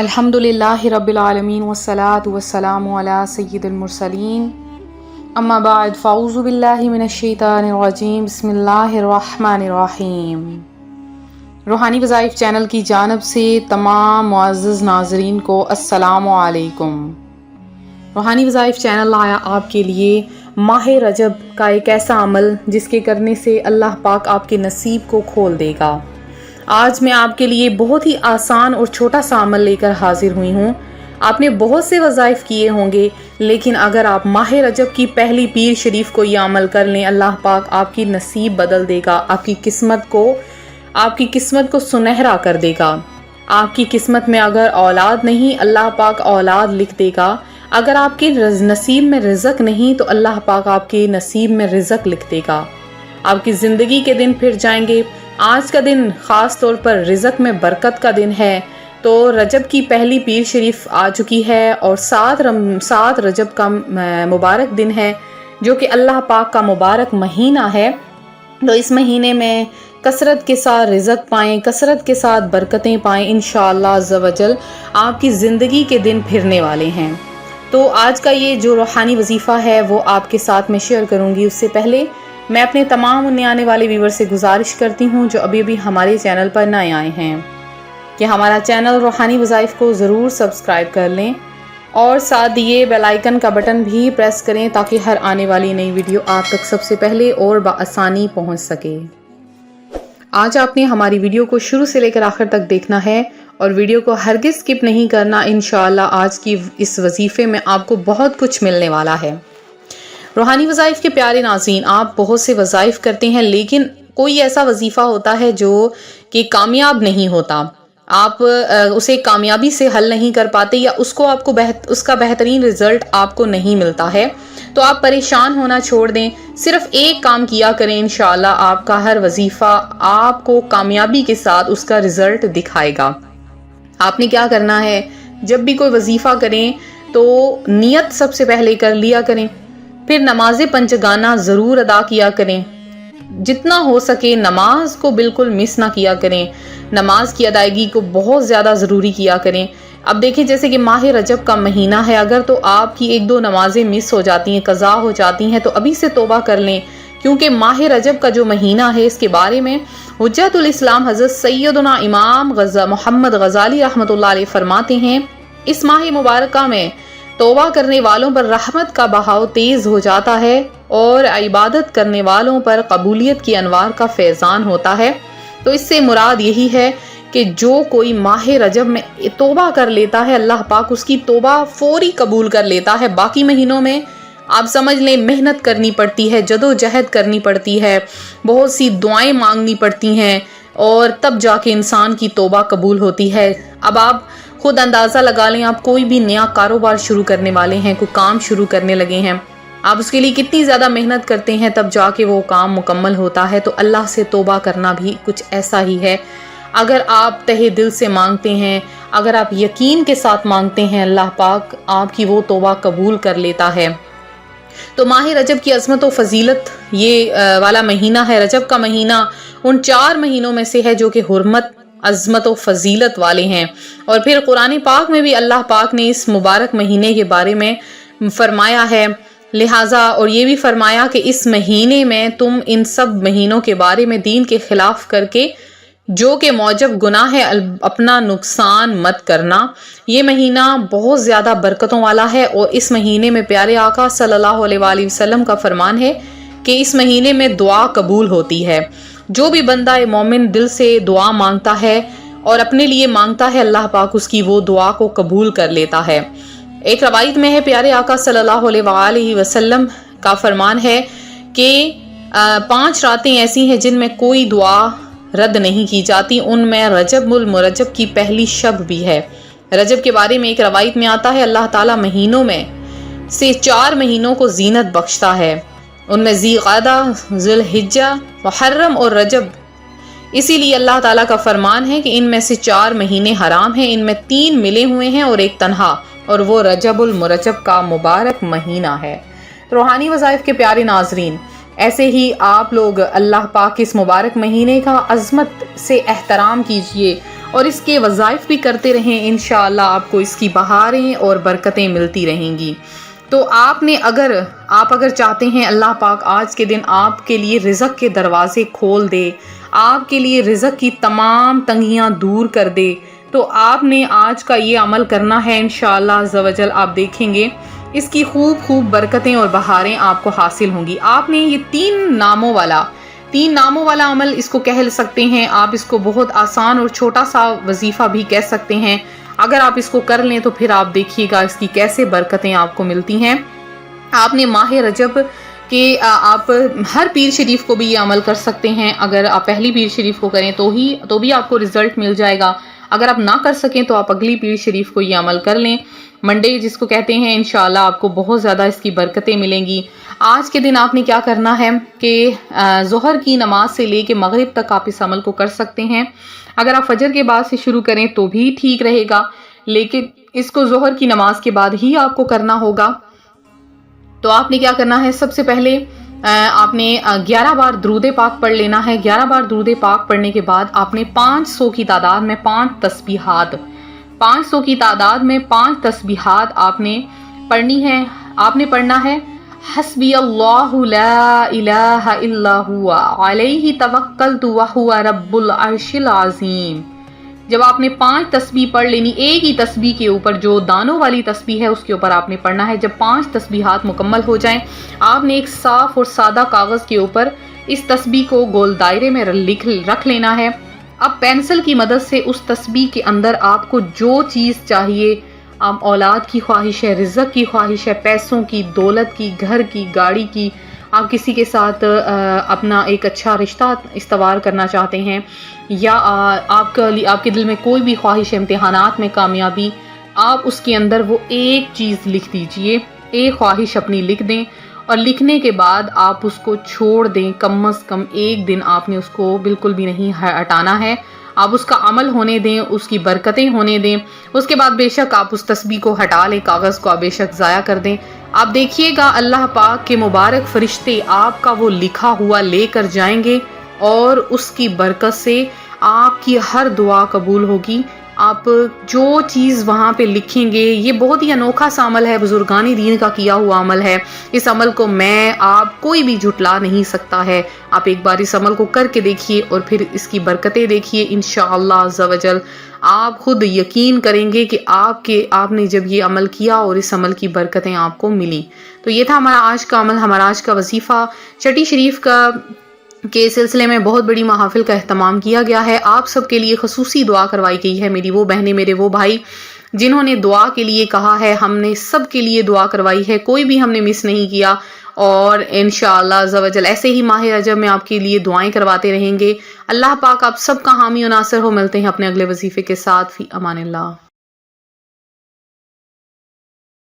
अल्हम्दुलिल्लाहि रब्बिल आलमीन वस्सलातु वस्सलामु अला सय्यिदिल मुरसलीन अम्मा बाद फ़ाऊज़ु बिल्लाहि मिनश शैतानिर रजीम बिस्मिल्लाहिर रहमानिर रहीम। रूहानी वज़ाइफ चैनल की जानब से तमाम मुअज़्ज़ज़ नाज़रीन को अस्सलामु अलैकुम। रूहानी वज़ाइफ चैनल आया आपके लिए माह रजब का एक ऐसा अमल जिसके करने से अल्लाह पाक आपके नसीब को खोल देगा। आज मैं आपके लिए बहुत ही आसान और छोटा सा अमल लेकर हाजिर हुई हूँ। आपने बहुत से वज़ाइफ किए होंगे, लेकिन अगर आप माह रजब की पहली पीर शरीफ को यह अमल कर लें, अल्लाह पाक आपकी नसीब बदल देगा, आपकी किस्मत को सुनहरा कर देगा। आपकी किस्मत में अगर औलाद नहीं, अल्लाह पाक औलाद लिख देगा। अगर आपके नसीब में रिज़्क नहीं तो अल्लाह पाक आपके नसीब में रिज़्क लिख देगा। आपकी ज़िंदगी के दिन फिर जाएंगे। आज का दिन ख़ास तौर पर रिज़्क में बरकत का दिन है। तो रजब की पहली पीर शरीफ आ चुकी है और 7 रजब का मुबारक दिन है, जो कि अल्लाह पाक का मुबारक महीना है। तो इस महीने में कसरत के साथ रिज़्क पाएँ, कसरत के साथ बरकतें पाएँ। इंशाअल्लाह अज़्ज़ा वजल आपकी ज़िंदगी के दिन फिरने वाले हैं। तो आज का ये जो रूहानी वजीफ़ा है वो आपके साथ मैं शेयर करूँगी। उससे पहले मैं अपने तमाम नए आने वाले व्यूवर से गुजारिश करती हूँ जो अभी हमारे चैनल पर नए आए हैं कि हमारा चैनल रूहानी वज़ाइफ को ज़रूर सब्सक्राइब कर लें और साथ दिए बेल आइकन का बटन भी प्रेस करें ताकि हर आने वाली नई वीडियो आप तक सबसे पहले और बआसानी पहुँच सके। आज आपने हमारी वीडियो को शुरू से लेकर आखिर तक देखना है और वीडियो को हरगिज़ स्किप नहीं करना। इंशाअल्लाह आज की इस वजीफ़े में आपको बहुत कुछ मिलने वाला है। रूहानी वज़ाइफ के प्यारे नाज़रीन, आप बहुत से वज़ाइफ करते हैं, लेकिन कोई ऐसा वजीफ़ा होता है जो कि कामयाब नहीं होता। आप उसे कामयाबी से हल नहीं कर पाते या उसका बेहतरीन रिज़ल्ट आपको नहीं मिलता है। तो आप परेशान होना छोड़ दें, सिर्फ एक काम किया करें। इंशाअल्लाह आपका हर वजीफ़ा आपको कामयाबी के साथ उसका रिज़ल्ट दिखाएगा। आपने क्या करना है, जब भी कोई वजीफ़ा करें तो नियत सबसे पहले कर लिया करें, फिर नमाज पंचगाना ज़रूर अदा किया करें। जितना हो सके नमाज को बिल्कुल मिस ना किया करें, नमाज की अदायगी को बहुत ज़्यादा ज़रूरी किया करें। अब देखिए, जैसे कि माह रजब का महीना है, अगर तो आपकी 1-2 नमाजें मिस हो जाती हैं, कज़ा हो जाती हैं, तो अभी से तौबा कर लें, क्योंकि माह रजब का जो महीना है इसके बारे में हुज्जतुल इस्लाम हज़रत सैयदना इमाम मोहम्मद गज़ाली रहमतुल्लाह अलैह फरमाते हैं, इस माह मुबारका में तौबा करने वालों पर रहमत का बहाव तेज़ हो जाता है और इबादत करने वालों पर कबूलियत की अनवार का फैज़ान होता है। तो इससे मुराद यही है कि जो कोई माह रजब में तौबा कर लेता है, अल्लाह पाक उसकी तौबा फौरी कबूल कर लेता है। बाकी महीनों में आप समझ लें मेहनत करनी पड़ती है, जदोजहद करनी पड़ती है, बहुत सी दुआएं मांगनी पड़ती हैं और तब जाके इंसान की तौबा कबूल होती है। अब आप खुद अंदाज़ा लगा लें, आप कोई भी नया कारोबार शुरू करने वाले हैं, कोई काम शुरू करने लगे हैं, आप उसके लिए कितनी ज़्यादा मेहनत करते हैं, तब जाके वो काम मुकम्मल होता है। तो अल्लाह से तौबा करना भी कुछ ऐसा ही है। अगर आप तहे दिल से मांगते हैं, अगर आप यकीन के साथ मांगते हैं, अल्लाह पाक आपकी वो तौबा कबूल कर लेता है। तो माह रजब की अज़मत व फजीलत ये वाला महीना है। रजब का महीना उन 4 महीनों में से है जो कि हुर्मत, अज़मत व फजीलत वाले हैं। और फिर कुरान पाक में भी अल्लाह पाक ने इस मुबारक महीने के बारे में फरमाया है, लिहाजा और ये भी फरमाया कि इस महीने में तुम इन सब महीनों के बारे में दीन के खिलाफ करके जो कि मौजब गुनाह है अपना नुकसान मत करना। ये महीना बहुत ज़्यादा बरकतों वाला है और इस महीने में प्यारे आका सल्लल्लाहु अलैहि वसल्लम का फरमान है कि इस महीने में दुआ कबूल होती है। जो भी बंदा मोमिन दिल से दुआ मांगता है और अपने लिए मांगता है, अल्लाह पाक उसकी वो दुआ को कबूल कर लेता है। एक रवायत में है, प्यारे आका सल्लल्लाहु अलैहि वसल्लम का फरमान है कि 5 रातें ऐसी हैं जिनमें कोई दुआ रद्द नहीं की जाती। उनमें रजबुल मुरज्जब की पहली शब भी है। रजब के बारे में एक रवायत में आता है, अल्लाह ताला महीनों में से 4 महीनों को जीनत बख्शता है। उनमें ज़ीक़ादा, ज़ुल्हिज्जा, मुहर्रम और रजब। इसीलिए अल्लाह ताला का फरमान है कि इनमें से 4 महीने हराम हैं, इनमें 3 मिले हुए हैं और एक तन्हा, और वो रजबुल मुरज्जब का मुबारक महीना है। रूहानी वज़ाइफ के प्यारे नाज़रीन, ऐसे ही आप लोग अल्लाह पाक इस मुबारक महीने का अज़मत से एहतराम कीजिए, اور اس کے وظائف بھی کرتے رہیں، انشاءاللہ آپ کو اس کی بہاریں اور برکتیں ملتی رہیں گی۔ تو آپ اگر چاہتے ہیں اللہ پاک آج کے دن آپ کے لیے رزق کے دروازے کھول دے، آپ کے لیے رزق کی تمام تنگیاں دور کر دے، تو آپ نے آج کا یہ عمل کرنا ہے انشاءاللہ عز و جل۔ آپ دیکھیں گے اس کی خوب برکتیں اور بہاریں آپ کو حاصل ہوں گی۔ آپ نے یہ تین ناموں والا عمل اس کو کہہ سکتے ہیں آپ، اس کو بہت آسان اور چھوٹا سا وظیفہ بھی کہہ سکتے ہیں۔ اگر آپ اس کو کر لیں تو پھر آپ دیکھیے گا اس کی کیسے برکتیں آپ کو ملتی ہیں۔ آپ نے ماہ رجب کہ آپ ہر پیر شریف کو بھی یہ عمل کر سکتے ہیں۔ اگر آپ پہلی پیر شریف کو کریں تو بھی آپ کو رزلٹ مل جائے گا۔ اگر آپ نہ کر سکیں تو آپ اگلی پیر شریف کو یہ عمل کر لیں، منڈے جس کو کہتے ہیں، انشاءاللہ آپ کو بہت زیادہ اس کی برکتیں ملیں گی۔ آج کے دن آپ نے کیا کرنا ہے کہ ظہر کی نماز سے لے کے مغرب تک آپ اس عمل کو کر سکتے ہیں۔ اگر آپ فجر کے بعد سے شروع کریں تو بھی ٹھیک رہے گا، لیکن اس کو ظہر کی نماز کے بعد ہی آپ کو کرنا ہوگا۔ تو آپ نے کیا کرنا ہے، سب سے پہلے آپ نے 11 بار درود پاک پڑھ لینا ہے۔ 11 بار درود پاک پڑھنے کے بعد آپ نے 500 کی تعداد میں 5 تسبیحات آپ نے پڑھنی ہے۔ آپ نے پڑھنا ہے حسبی اللہ لا الہ الا ہوا علیہ توکلت وہو رب العرش العظیم۔ جب آپ نے 5 تسبیح پڑھ لینی، ایک ہی تسبیح کے اوپر جو دانوں والی تسبیح ہے اس کے اوپر آپ نے پڑھنا ہے۔ جب 5 تسبیحات مکمل ہو جائیں، آپ نے ایک صاف اور سادہ کاغذ کے اوپر اس تسبیح کو گول دائرے میں رکھ لینا ہے۔ اب پینسل کی مدد سے اس تسبیح کے اندر آپ کو جو چیز چاہیے، اولاد کی خواہش ہے، رزق کی خواہش ہے، پیسوں کی، دولت کی، گھر کی، گاڑی کی، آپ کسی کے ساتھ اپنا ایک اچھا رشتہ استوار کرنا چاہتے ہیں، یا آپ کے دل میں کوئی بھی خواہش ہے، امتحانات میں کامیابی، آپ اس کے اندر وہ ایک چیز لکھ دیجئے، ایک خواہش اپنی لکھ دیں، اور لکھنے کے بعد آپ اس کو چھوڑ دیں۔ کم از کم ایک دن آپ نے اس کو بالکل بھی نہیں ہٹانا ہے، آپ اس کا عمل ہونے دیں، اس کی برکتیں ہونے دیں۔ اس کے بعد بے شک آپ اس تسبیح کو ہٹا لیں، کاغذ کو آپ بے شک ضائع کر دیں۔ آپ دیکھیے گا اللہ پاک کے مبارک فرشتے آپ کا وہ لکھا ہوا لے کر جائیں گے، اور اس کی برکت سے آپ کی ہر دعا قبول ہوگی۔ آپ جو چیز وہاں پہ لکھیں گے، یہ بہت ہی انوکھا سا عمل ہے، بزرگان دین کا کیا ہوا عمل ہے۔ اس عمل کو آپ کوئی بھی جھٹلا نہیں سکتا ہے۔ آپ ایک بار اس عمل کو کر کے دیکھیے اور پھر اس کی برکتیں دیکھیے، انشاءاللہ عز و جل آپ خود یقین کریں گے کہ آپ نے جب یہ عمل کیا اور اس عمل کی برکتیں آپ کو ملی۔ تو یہ تھا ہمارا آج کا عمل، ہمارا آج کا وظیفہ۔ چٹی شریف کے سلسلے میں بہت بڑی محافل کا اہتمام کیا گیا ہے۔ آپ سب کے لیے خصوصی دعا کروائی گئی ہے، میری وہ بہنیں، میرے وہ بھائی جنہوں نے دعا کے لیے کہا ہے، ہم نے سب کے لیے دعا کروائی ہے، کوئی بھی ہم نے مس نہیں کیا۔ اور انشاءاللہ عز و جل ایسے ہی ماہ رجب میں آپ کے لیے دعائیں کرواتے رہیں گے۔ اللہ پاک آپ سب کا حامی و ناصر ہو۔ ملتے ہیں اپنے اگلے وظیفے کے ساتھ، فی امان اللہ۔